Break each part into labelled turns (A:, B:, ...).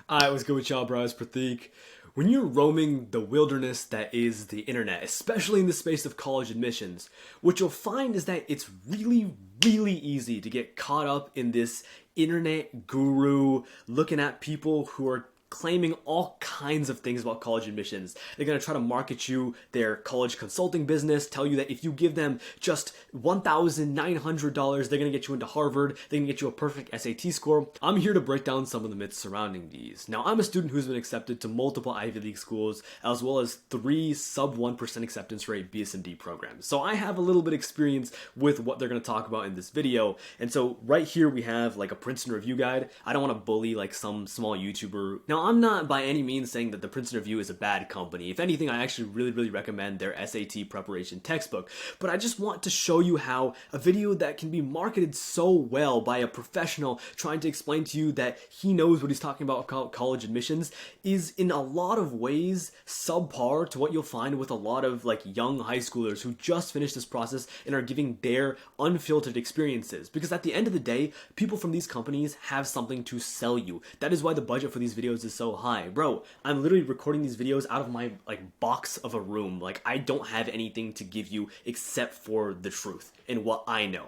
A: Alright, what's good with y'all, bro? It's Pratik. When you're roaming the wilderness that is the internet, especially in the space of college admissions, what you'll find is that it's really easy to get caught up in this internet guru looking at people who are claiming all kinds of things about college admissions. They're going to try to market you their college consulting business, tell you that if you give them just $1,900, they're going to get you into Harvard, they're going to get you a perfect SAT score. I'm here to break down some of the myths surrounding these. Now, I'm a student who's been accepted to multiple Ivy League schools, as well as 3 sub 1% acceptance rate BSMD programs. So I have a little bit of experience with what they're going to talk about in this video. And so right here we have like a Princeton review guide. I don't want to bully like some small YouTuber. Now, I'm not by any means saying that the Princeton Review is a bad company. If anything, I actually really recommend their SAT preparation textbook. But I just want to show you how a video that can be marketed so well by a professional trying to explain to you that he knows what he's talking about college admissions is in a lot of ways subpar to what you'll find with a lot of like young high schoolers who just finished this process and are giving their unfiltered experiences. Because at the end of the day, people from these companies have something to sell you. That is why the budget for these videos is so high. Bro, I'm literally recording these videos out of my like box of a room. Like I don't have anything to give you except for the truth and what I know.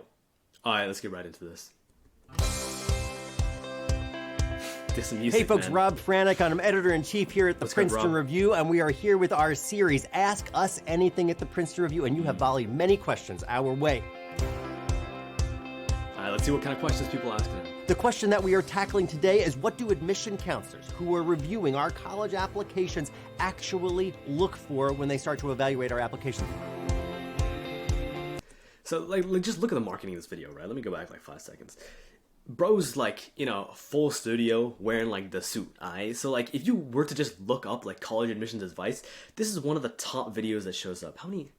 A: Alright, let's get right into this.
B: Hey folks, man. Rob Franek. I'm editor-in-chief here at the Princeton Review, and we are here with our series, Ask Us Anything at the Princeton Review, and you have volleyed many questions our way.
A: Alright, let's see what kind of questions people ask now.
B: The question that we are tackling today is, what do admission counselors who are reviewing our college applications actually look for when they start to evaluate our applications?
A: So, like, just look at the marketing of this video, right? Let me go back like 5 seconds. Bro's like, you know, full studio wearing like the suit, alright? So like if you were to just look up like college admissions advice, this is one of the top videos that shows up. How many?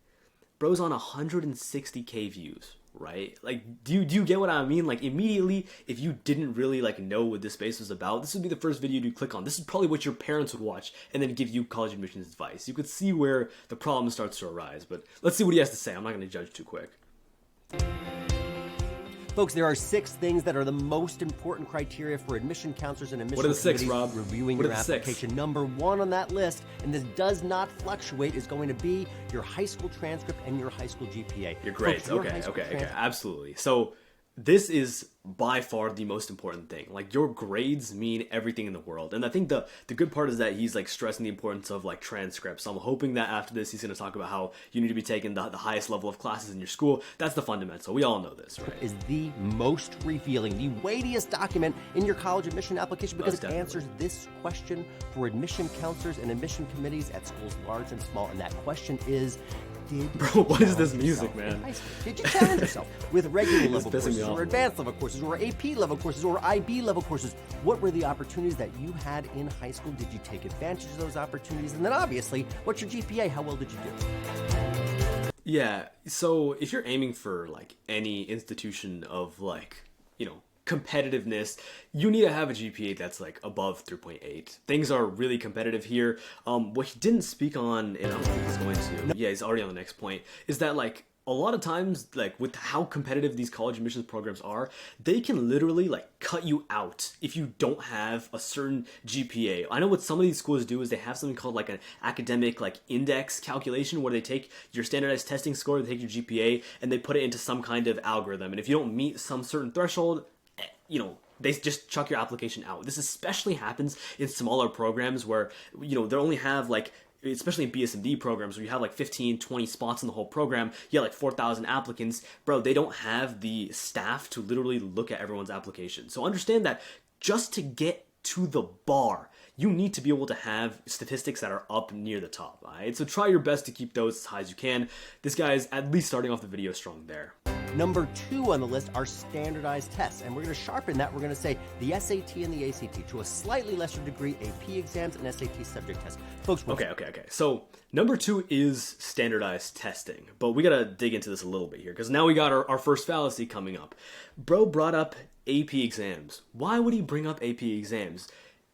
A: Bro's on 160k views, right? Like, do you get what I mean? Like immediately, if you didn't really like know what this space was about, this would be the first video you click on. This is probably what your parents would watch and then give you college admissions advice. You could see where the problem starts to arise, but let's see what he has to say. I'm not going to judge too quick.
B: Folks, there are 6 things that are the most important criteria for admission counselors and admission committees reviewing your application. Number 1 on that list, and this does not fluctuate, is going to be your high school transcript and your high school GPA.
A: Your grades. Folks, okay, absolutely. So this is by far the most important thing. Like your grades mean everything in the world. And I think the good part is that he's like stressing the importance of like transcripts. So I'm hoping that after this he's going to talk about how you need to be taking the highest level of classes in your school. That's the fundamental. We all know this, right?
B: Is the most revealing, the weightiest document in your college admission application because it answers this question for admission counselors and admission committees at schools large and small. And that question is,
A: bro, what is this music, man?
B: Did you challenge yourself with regular level courses or advanced level courses or AP level courses or IB level courses? What were the opportunities that you had in high school? Did you take advantage of those opportunities? And then obviously, what's your GPA? How well did you do?
A: Yeah, so if you're aiming for like any institution of like, you know, competitiveness, you need to have a GPA that's like above 3.8. Things are really competitive here. What he didn't speak on, and I don't think he's going to, yeah, he's already on the next point, is that like a lot of times, like with how competitive these college admissions programs are, they can literally like cut you out if you don't have a certain GPA. I know what some of these schools do is they have something called like an academic like index calculation where they take your standardized testing score, they take your GPA, and they put it into some kind of algorithm. And if you don't meet some certain threshold, you know, they just chuck your application out. This especially happens in smaller programs where, you know, they only have like, especially in BSMD programs where you have like 15, 20 spots in the whole program, you have like 4,000 applicants. Bro, they don't have the staff to literally look at everyone's application. So understand that just to get to the bar, you need to be able to have statistics that are up near the top, alright? So try your best to keep those as high as you can. This guy is at least starting off the video strong there.
B: Number 2 on the list are standardized tests, and we're going to sharpen that. We're going to say the SAT and the ACT, to a slightly lesser degree, AP exams and SAT subject tests. Folks,
A: okay. So number 2 is standardized testing, but we got to dig into this a little bit here because now we got our first fallacy coming up. Bro brought up AP exams. Why would he bring up AP exams?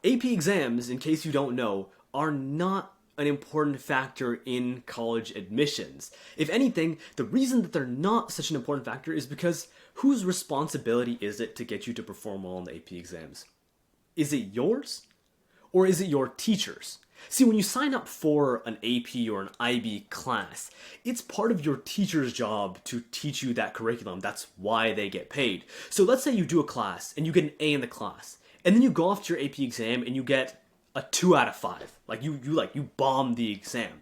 A: AP exams, in case you don't know, are not an important factor in college admissions. If anything, the reason that they're not such an important factor is because whose responsibility is it to get you to perform well on the AP exams? Is it yours? Or is it your teachers? See, when you sign up for an AP or an IB class, it's part of your teacher's job to teach you that curriculum. That's why they get paid. So let's say you do a class and you get an A in the class, and then you go off to your AP exam and you get a 2 out of 5. Like you bomb the exam.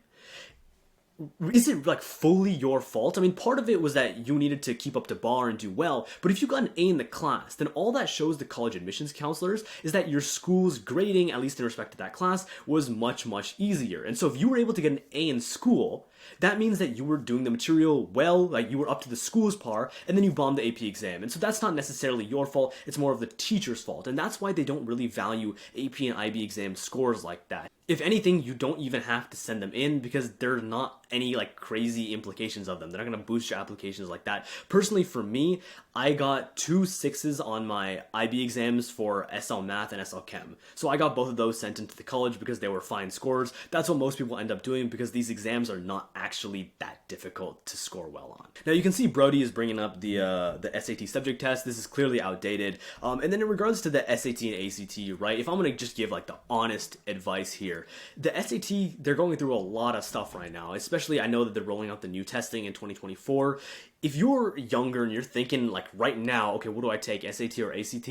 A: Is it like fully your fault? I mean, part of it was that you needed to keep up to bar and do well, but if you got an A in the class, then all that shows the college admissions counselors is that your school's grading, at least in respect to that class, was much, much easier. And so if you were able to get an A in school, that means that you were doing the material well, like you were up to the school's par, and then you bombed the AP exam. And so that's not necessarily your fault, it's more of the teacher's fault. And that's why they don't really value AP and IB exam scores like that. If anything, you don't even have to send them in because there's not any like crazy implications of them. They're not going to boost your applications like that. Personally, for me, I got 2 6s on my IB exams for SL Math and SL Chem. So I got both of those sent into the college because they were fine scores. That's what most people end up doing because these exams are not actually that difficult to score well on. Now you can see Brody is bringing up the SAT subject test. This is clearly outdated. And then in regards to the SAT and ACT, right? If I'm going to just give like the honest advice here, the SAT, they're going through a lot of stuff right now, especially I know that they're rolling out the new testing in 2024. If you're younger and you're thinking like right now, okay, what do I take, SAT or ACT?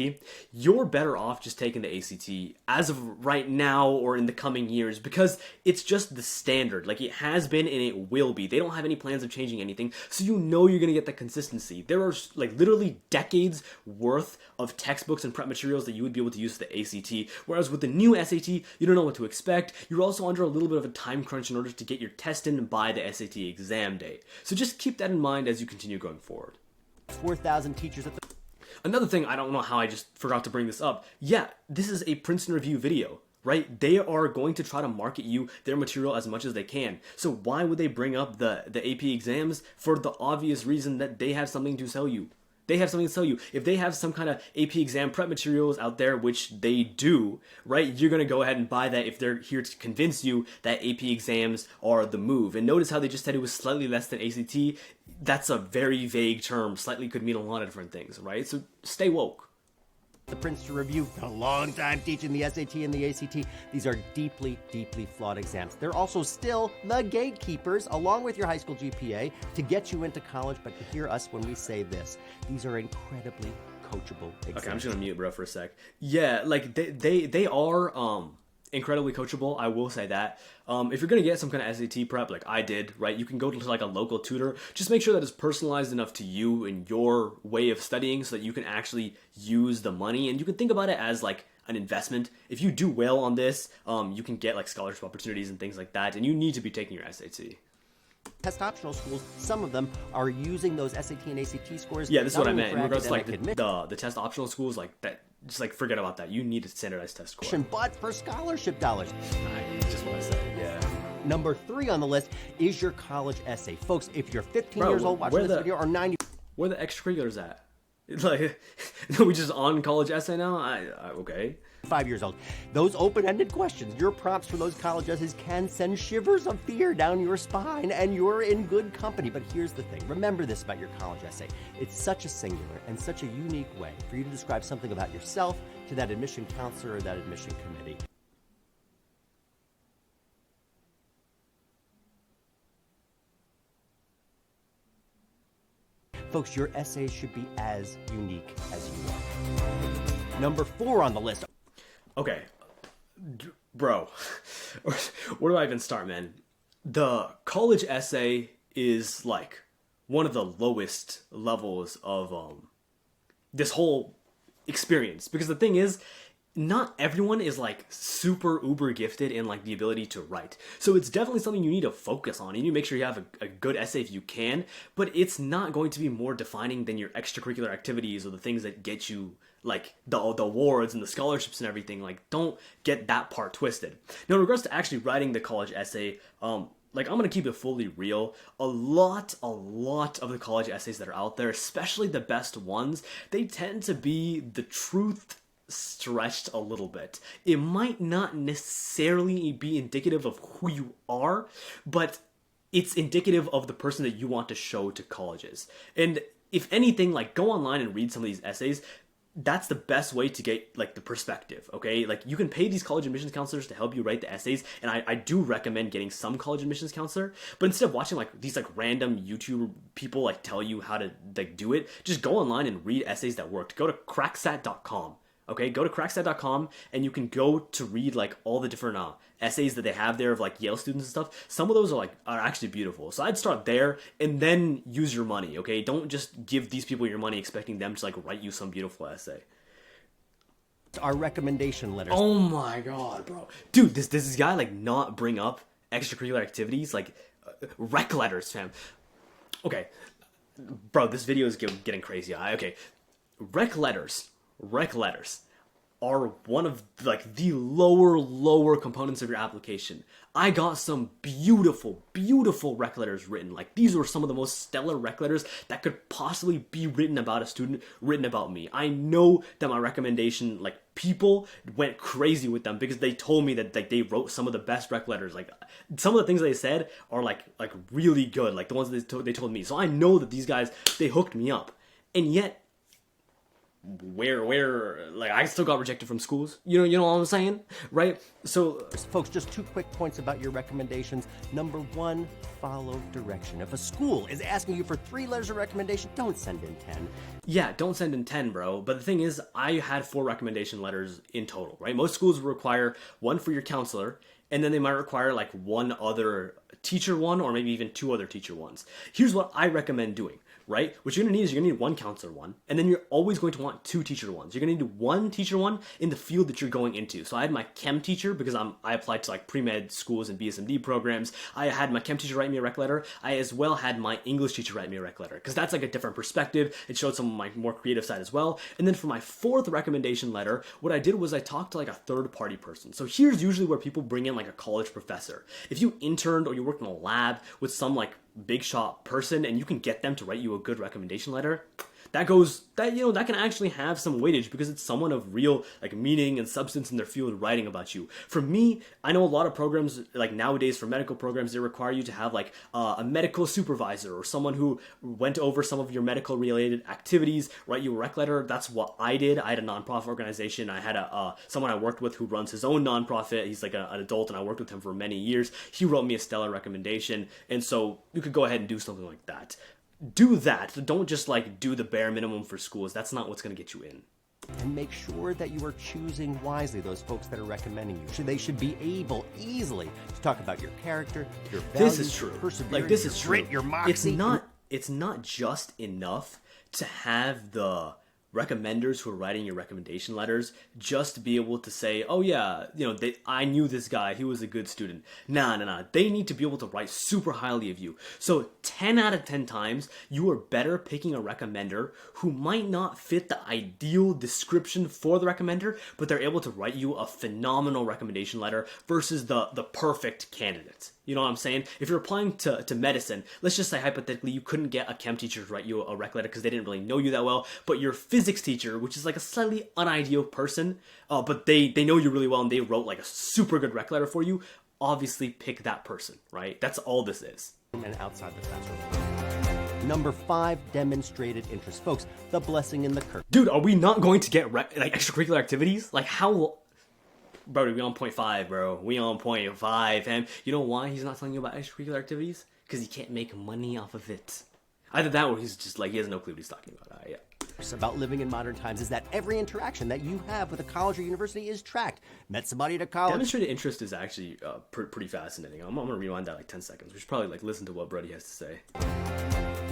A: You're better off just taking the ACT as of right now or in the coming years because it's just the standard. Like it has been and it will be. They don't have any plans of changing anything, so you know you're gonna get the consistency. There are like literally decades worth of textbooks and prep materials that you would be able to use for the ACT, whereas with the new SAT, you don't know what to expect. You're also under a little bit of a time crunch in order to get your test in by the SAT exam date. So just keep that in mind as you continue going forward.
B: 4,000 teachers at the...
A: Another thing, I don't know how I just forgot to bring this up. Yeah, this is a Princeton Review video, right? They are going to try to market you their material as much as they can. So why would they bring up the AP exams? For the obvious reason that they have something to sell you. They have something to sell you. If they have some kind of AP exam prep materials out there, which they do, right, you're going to go ahead and buy that if they're here to convince you that AP exams are the move. And notice how they just said it was slightly less than ACT. That's a very vague term. Slightly could mean a lot of different things, right? So stay woke.
B: The Princeton Review, a long time teaching the SAT and the ACT. These are deeply, deeply flawed exams. They're also still the gatekeepers, along with your high school GPA, to get you into college. But to hear us when we say this, these are incredibly coachable exams.
A: Okay, I'm just gonna mute bro for a sec. Yeah, like they are incredibly coachable. I will say that. If you're gonna get some kind of SAT prep, like I did, right, you can go to like a local tutor. Just make sure that it's personalized enough to you and your way of studying, so that you can actually use the money and you can think about it as like an investment. If you do well on this, you can get like scholarship opportunities and things like that, and you need to be taking your SAT.
B: Test optional schools, some of them are using those SAT and ACT scores.
A: Yeah, this is what I meant. In regards to like the test optional schools, like that, just like forget about that. You need a standardized test score.
B: But for scholarship dollars.
A: I just want to say, yeah.
B: Number 3 on the list is your college essay. Folks, if you're 15 years old watching this video, or 9...
A: Where are the extracurriculars at? It's like, we just on college essay now? Okay.
B: 5 years old. Those open-ended questions, your prompts for those college essays can send shivers of fear down your spine, and you're in good company. But here's the thing. Remember this about your college essay. It's such a singular and such a unique way for you to describe something about yourself to that admission counselor or that admission committee. Folks, your essay should be as unique as you are. Number 4 on the list.
A: Okay, bro, where do I even start, man? The college essay is like one of the lowest levels of this whole experience, because the thing is, not everyone is like super uber gifted in like the ability to write. So it's definitely something you need to focus on. You need to make sure you have a good essay if you can, but it's not going to be more defining than your extracurricular activities or the things that get you like the awards and the scholarships and everything. Like, don't get that part twisted. Now, in regards to actually writing the college essay, like, I'm going to keep it fully real. A lot of the college essays that are out there, especially the best ones, they tend to be the truth stretched a little bit. It might not necessarily be indicative of who you are, but it's indicative of the person that you want to show to colleges. And if anything, like, go online and read some of these essays. that's the best way to get like the perspective, okay? Like you can pay these college admissions counselors to help you write the essays, and I do recommend getting some college admissions counselor, but instead of watching like these like random YouTube people like tell you how to like do it, just go online and read essays that worked. Go to cracksat.com. Okay, go to cracksat.com and you can go to read like all the different essays that they have there of like Yale students and stuff. Some of those are actually beautiful. So I'd start there and then use your money, okay? Don't just give these people your money expecting them to like write you some beautiful essay.
B: Our recommendation letters.
A: Oh my god, bro. Dude, does this guy like not bring up extracurricular activities? Like rec letters, fam. Okay. Bro, this video is getting crazy. Okay. Rec letters are one of like the lower components of your application. I got some beautiful rec letters written. Like these were some of the most stellar rec letters that could possibly be written about a student, written about me. I know that my recommendation, like people went crazy with them because they told me that like they wrote some of the best rec letters. Like some of the things they said are like really good. Like the ones they told me. So I know that these guys, they hooked me up. And yet where like I still got rejected from schools. You know what I'm saying, right? So
B: folks, just 2 quick points about your recommendations. Number 1, follow direction. If a school is asking you for 3 letters of recommendation, don't send in 10.
A: Yeah, don't send in 10, bro. But the thing is, I had 4 recommendation letters in total, right? Most schools require 1 for your counselor, and then they might require like 1 other teacher one, or maybe even 2 other teacher ones. Here's what I recommend doing. Right? What you're going to need is you're going to need 1 counselor one, and then you're always going to want 2 teacher ones. You're going to need 1 teacher one in the field that you're going into. So I had my chem teacher because I applied to like pre-med schools and BSMD programs. I had my chem teacher write me a rec letter. I as well had my English teacher write me a rec letter because that's like a different perspective. It showed some of my more creative side as well. And then for my 4th recommendation letter, what I did was I talked to like a third-party person. So here's usually where people bring in like a college professor. If you interned or you worked in a lab with some like big shot person and you can get them to write you a good recommendation letter, that can actually have some weightage because it's someone of real like meaning and substance in their field writing about you. For me, I know a lot of programs like nowadays for medical programs, they require you to have like a medical supervisor or someone who went over some of your medical related activities, write you a rec letter. That's what I did. I had a nonprofit organization. I had someone I worked with who runs his own nonprofit. He's like an adult and I worked with him for many years. He wrote me a stellar recommendation. And so you could go ahead and do something like that. Do that. Don't just like do the bare minimum for schools. That's not what's going to get you in.
B: And make sure that you are choosing wisely those folks that are recommending you. They should be able easily to talk about your character, your values,
A: this is true.
B: Perseverance,
A: like this is
B: your grit,
A: true.
B: your moxie.
A: It's not just enough to have the recommenders who are writing your recommendation letters just to be able to say, oh yeah, I knew this guy, he was a good student. Nah. They need to be able to write super highly of you. So 10 out of 10 times, you are better picking a recommender who might not fit the ideal description for the recommender, but they're able to write you a phenomenal recommendation letter versus the perfect candidate. You know what I'm saying? If you're applying to medicine, let's just say hypothetically you couldn't get a chem teacher to write you a rec letter because they didn't really know you that well, but your physics teacher, which is like a slightly unideal person, but they know you really well and they wrote like a super good rec letter for you, obviously pick that person, right? That's all this is.
B: And outside the classroom. Number 5, demonstrated interest. Folks, the blessing and the curse.
A: Dude, are we not going to get like extracurricular activities? Like how... Bro, we on 0.5, bro. We on 0.5, and you know why he's not telling you about extracurricular activities? Because he can't make money off of it. Either that or he's just like, he has no clue what he's talking about. Yeah.
B: About living in modern times is that every interaction that you have with a college or university is tracked. Met somebody at a college.
A: Demonstrated interest is actually pretty fascinating. I'm going to rewind that like 10 seconds. We should probably like listen to what Brody has to say.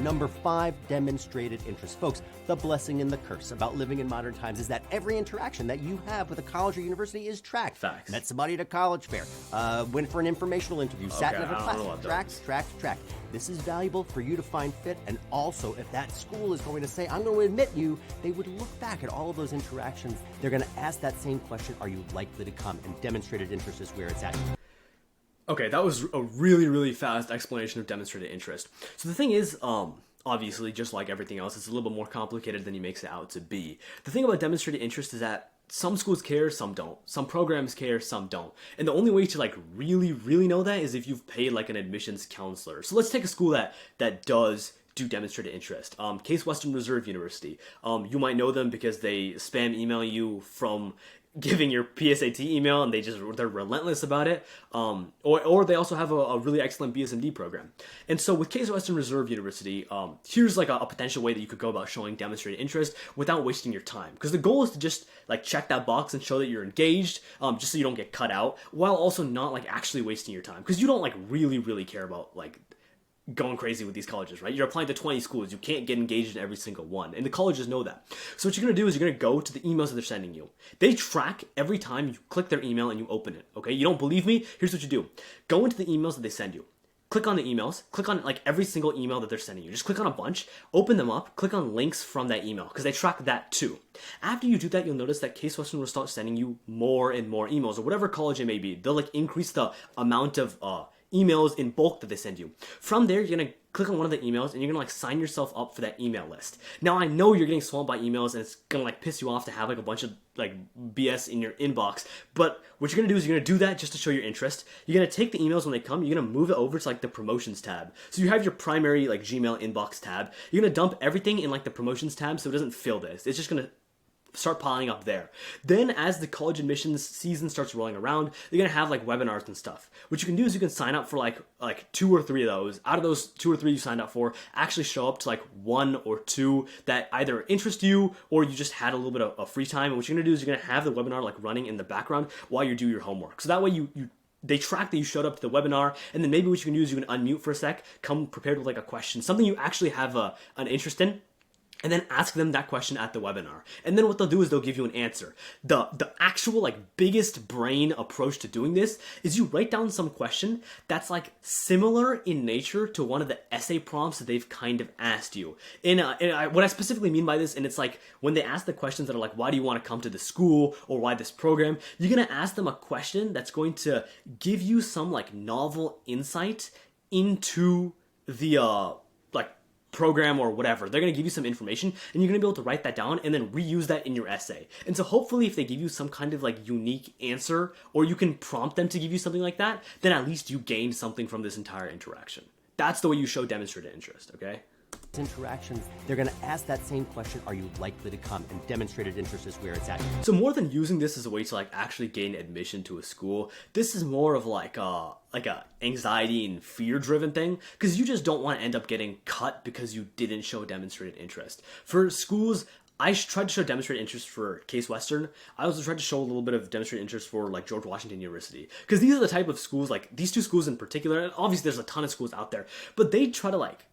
B: Number 5, demonstrated interest. Folks, the blessing and the curse about living in modern times is that every interaction that you have with a college or university is tracked.
A: Facts.
B: Met somebody at a college fair, went for an informational interview, sat in a class, tracked. This is valuable for you to find fit, and also if that school is going to say, I'm going to admit you, they would look back at all of those interactions. They're going to ask that same question, are you likely to come? And demonstrated interest is where it's at.
A: Okay, that was a really fast explanation of demonstrated interest. So the thing is, obviously, just like everything else, it's a little bit more complicated than he makes it out to be. The thing about demonstrated interest is that some schools care, some don't. Some programs care, some don't. And the only way to like really know that is if you've paid like an admissions counselor. So let's take a school that does do demonstrated interest. Case Western Reserve University. You might know them because they spam email you from giving your PSAT email, and they're relentless about it. Or they also have a really excellent BSMD program. And so with Case Western Reserve University, here's like a potential way that you could go about showing demonstrated interest without wasting your time. Because the goal is to just like check that box and show that you're engaged, just so you don't get cut out, while also not like actually wasting your time. Because you don't like really care about like going crazy with these colleges, right? You're applying to 20 schools. You can't get engaged in every single one. And the colleges know that. So what you're going to do is you're going to go to the emails that they're sending you. They track every time you click their email and you open it, okay? You don't believe me? Here's what you do. Go into the emails that they send you. Click on the emails. Click on like every single email that they're sending you. Just click on a bunch, open them up, click on links from that email because they track that too. After you do that, you'll notice that Case Western will start sending you more and more emails, or whatever college it may be. They'll like increase the amount of emails in bulk that they send you. From there, you're gonna click on one of the emails and you're gonna like sign yourself up for that email list. Now I know you're getting swamped by emails and it's gonna like piss you off to have like a bunch of like BS in your inbox, but what you're gonna do is you're gonna do that just to show your interest. You're gonna take the emails when they come, you're gonna move it over to like the promotions tab. So you have your primary like Gmail inbox tab. You're gonna dump everything in like the promotions tab so it doesn't fill this. It's just gonna start piling up there. Then as the college admissions season starts rolling around, you're gonna have like webinars and stuff. What you can do is you can sign up for like 2 or 3 of those. Out of those 2 or 3 you signed up for, actually show up to like 1 or 2 that either interest you or you just had a little bit of free time. And what you're gonna do is you're gonna have the webinar like running in the background while you do your homework. So that way they track that you showed up to the webinar, and then maybe what you can do is you can unmute for a sec, come prepared with like a question, something you actually have an interest in, and then ask them that question at the webinar. And then what they'll do is they'll give you an answer. The actual like biggest brain approach to doing this is you write down some question that's like similar in nature to one of the essay prompts that they've kind of asked you. What I specifically mean by this, and it's like when they ask the questions that are like, why do you want to come to the school, or why this program, you're gonna ask them a question that's going to give you some like novel insight into the program or whatever. They're going to give you some information and you're going to be able to write that down and then reuse that in your essay. And so hopefully if they give you some kind of like unique answer, or you can prompt them to give you something like that, then at least you gained something from this entire interaction. That's the way you show demonstrated interest, okay?
B: Interactions, they're going to ask that same question, are you likely to come? And demonstrated interest is where it's at.
A: So more than using this as a way to like actually gain admission to a school, this is more of like a anxiety and fear driven thing, because you just don't want to end up getting cut because you didn't show demonstrated interest. For schools, I tried to show demonstrated interest for Case Western. I also tried to show a little bit of demonstrated interest for like George Washington University, because these are the type of schools, like these 2 schools in particular, and obviously there's a ton of schools out there, but they try to like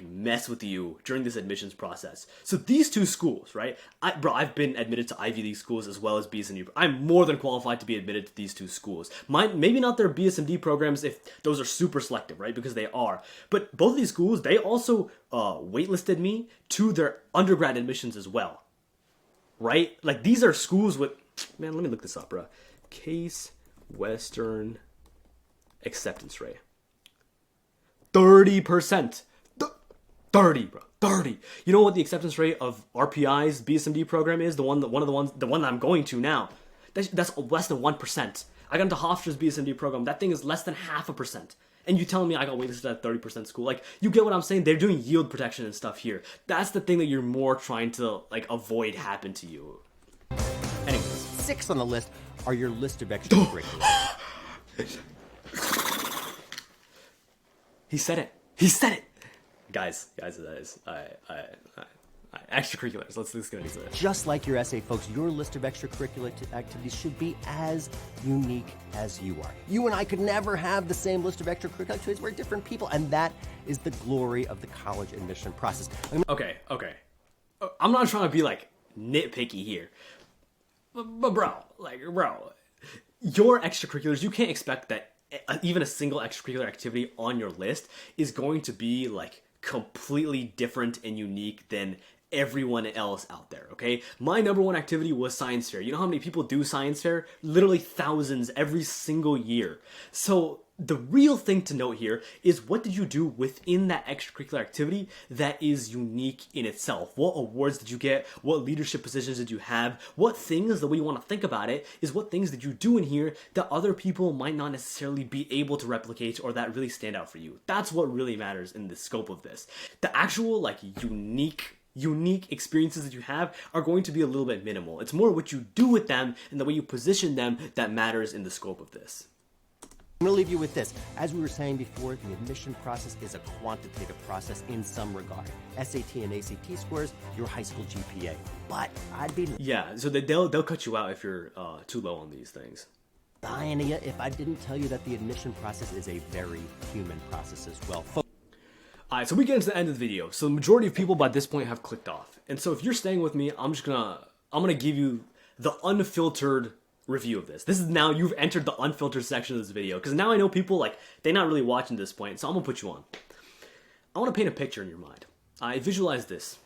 A: mess with you during this admissions process. So these 2 schools, right? I've been admitted to Ivy League schools as well as BSMD. I'm more than qualified to be admitted to these 2 schools. Maybe not their BSMD programs if those are super selective, right? Because they are. But both of these schools, they also waitlisted me to their undergrad admissions as well, right? Like these are schools with, man, let me look this up, bro. Case Western acceptance rate. 30%. 30, bro. 30. You know what the acceptance rate of RPI's BSMD program is? The one that I'm going to now. That's less than 1%. I got into Hofstra's BSMD program. That thing is less than 0.5%. And you telling me I got waitlisted at 30% school? Like, you get what I'm saying? They're doing yield protection and stuff here. That's the thing that you're more trying to like avoid happen to you. Anyways,
B: 6 on the list are your list of extracurriculars.
A: He said it. Guys, that is, extracurriculars. Let's get into it.
B: Just like your essay, folks, your list of extracurricular activities should be as unique as you are. You and I could never have the same list of extracurricular activities. We're different people, and that is the glory of the college admission process.
A: Okay. I'm not trying to be like nitpicky here, but bro, your extracurriculars, you can't expect that even a single extracurricular activity on your list is going to be like completely different and unique than everyone else out there, okay? My number 1 activity was science fair. You know how many people do science fair? Literally thousands every single year. So The real thing to note here is what did you do within that extracurricular activity that is unique in itself? What awards did you get? What leadership positions did you have? What things, the way you want to think about it, is what things did you do in here that other people might not necessarily be able to replicate or that really stand out for you? That's what really matters in the scope of this. The actual unique experiences that you have are going to be a little bit minimal. It's more what you do with them and the way you position them that matters in the scope of this.
B: I'm going to leave you with this. As we were saying before, the admission process is a quantitative process in some regard. SAT and ACT scores, your high school GPA. But I'd be
A: Yeah, so they'll cut you out if you're too low on these things.
B: lying to you if I didn't tell you that the admission process is a very human process as well.
A: Alright, so we get into the end of the video. So the majority of people by this point have clicked off. And so if you're staying with me, I'm gonna give you the unfiltered review of this. This is now you've entered the unfiltered section of this video, because now I know people they're not really watching this point, so I'm gonna put you on. I want to paint a picture in your mind. I visualize this.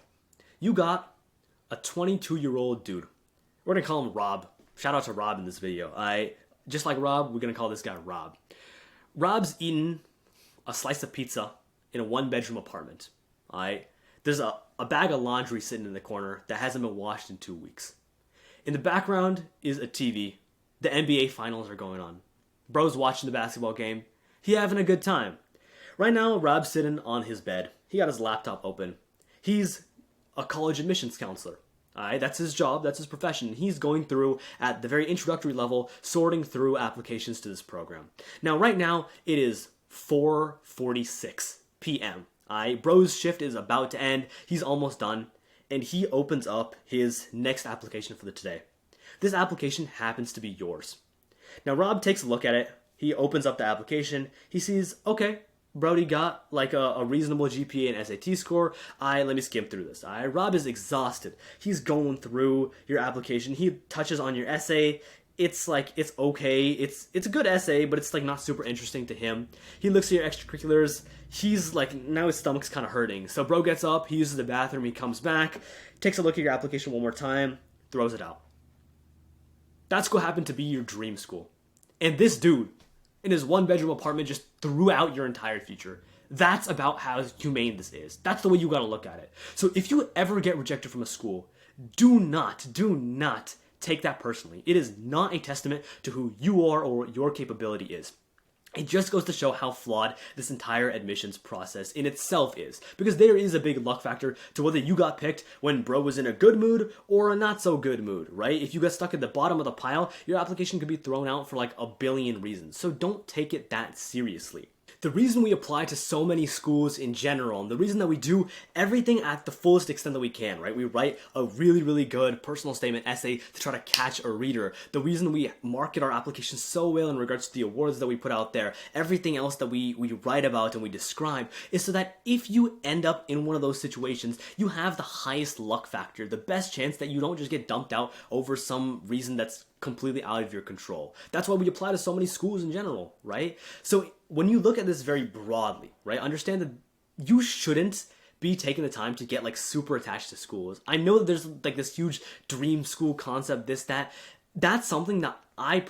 A: You got a 22-year-old dude. We're gonna call him Rob. Shout out to Rob in this video. Just like Rob, we're gonna call this guy Rob. Rob's eating a slice of pizza in a one-bedroom apartment. There's a bag of laundry sitting in the corner that hasn't been washed in 2 weeks. In the background is a TV. The NBA finals are going on. Bro's watching the basketball game. He having a good time. Right now, Rob's sitting on his bed. He got his laptop open. He's a college admissions counselor. That's his job, that's his profession. He's going through, at the very introductory level, sorting through applications to this program. Now, right now, it is 4:46 p.m. Bro's shift is about to end. He's almost done. And he opens up his next application for the today. This application happens to be yours. Now, Rob takes a look at it. He opens up the application. He sees, okay, Brody got a reasonable GPA and SAT score. Let me skim through this. Rob is exhausted. He's going through your application. He touches on your essay. It's okay. It's a good essay, but it's not super interesting to him. He looks at your extracurriculars. He's now his stomach's kind of hurting. So bro gets up, he uses the bathroom, he comes back, takes a look at your application one more time, throws it out. That's what happened to be your dream school. And this dude, in his one-bedroom apartment, just threw out your entire future. That's about how humane this is. That's the way you gotta look at it. So if you ever get rejected from a school, do not take that personally. It is not a testament to who you are or what your capability is. It just goes to show how flawed this entire admissions process in itself is. Because there is a big luck factor to whether you got picked when bro was in a good mood or a not so good mood, right? If you got stuck at the bottom of the pile, your application could be thrown out for a billion reasons. So don't take it that seriously. The reason we apply to so many schools in general, and the reason that we do everything at the fullest extent that we can, right? We write a really, really good personal statement essay to try to catch a reader. The reason we market our applications so well in regards to the awards that we put out there, everything else that we write about and we describe, is so that if you end up in one of those situations, you have the highest luck factor, the best chance that you don't just get dumped out over some reason that's completely out of your control. That's why we apply to so many schools in general, right? So when you look at this very broadly, right, understand that you shouldn't be taking the time to get super attached to schools. I know that there's this huge dream school concept, this, that. That's something that I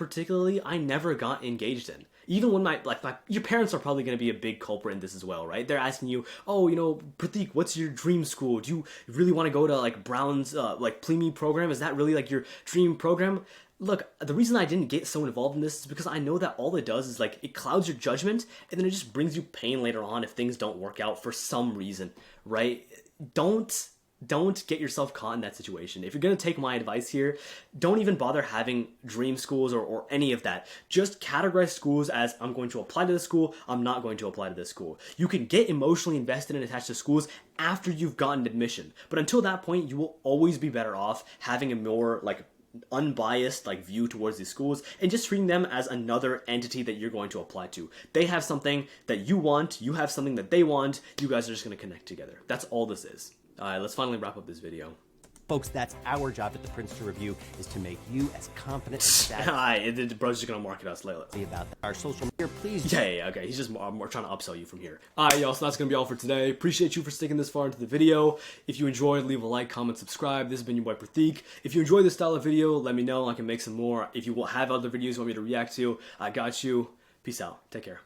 A: never got engaged in. Even when your parents are probably going to be a big culprit in this as well, right? They're asking you, oh, Pratik, what's your dream school? Do you really want to go to Brown's PLME program? Is that really your dream program? Look, the reason I didn't get so involved in this is because I know that all it does is it clouds your judgment, and then it just brings you pain later on if things don't work out for some reason, right? Don't get yourself caught in that situation. If you're going to take my advice here, don't even bother having dream schools or any of that. Just categorize schools as I'm going to apply to this school, I'm not going to apply to this school. You can get emotionally invested and attached to schools after you've gotten admission. But until that point, you will always be better off having a more unbiased view towards these schools and just treating them as another entity that you're going to apply to. They have something that you want, you have something that they want, you guys are just going to connect together. That's all this is. Alright, let's finally wrap up this video.
B: Folks, that's our job at the Princeton Review, is to make you as confident as that.
A: Bro's just gonna market us later.
B: About that. Our social media, please.
A: Yeah, okay. He's just more trying to upsell you from here. Alright, y'all, so that's gonna be all for today. Appreciate you for sticking this far into the video. If you enjoyed, leave a like, comment, subscribe. This has been your boy Pratik. If you enjoy this style of video, let me know. I can make some more. If you will have other videos you want me to react to, I got you. Peace out. Take care.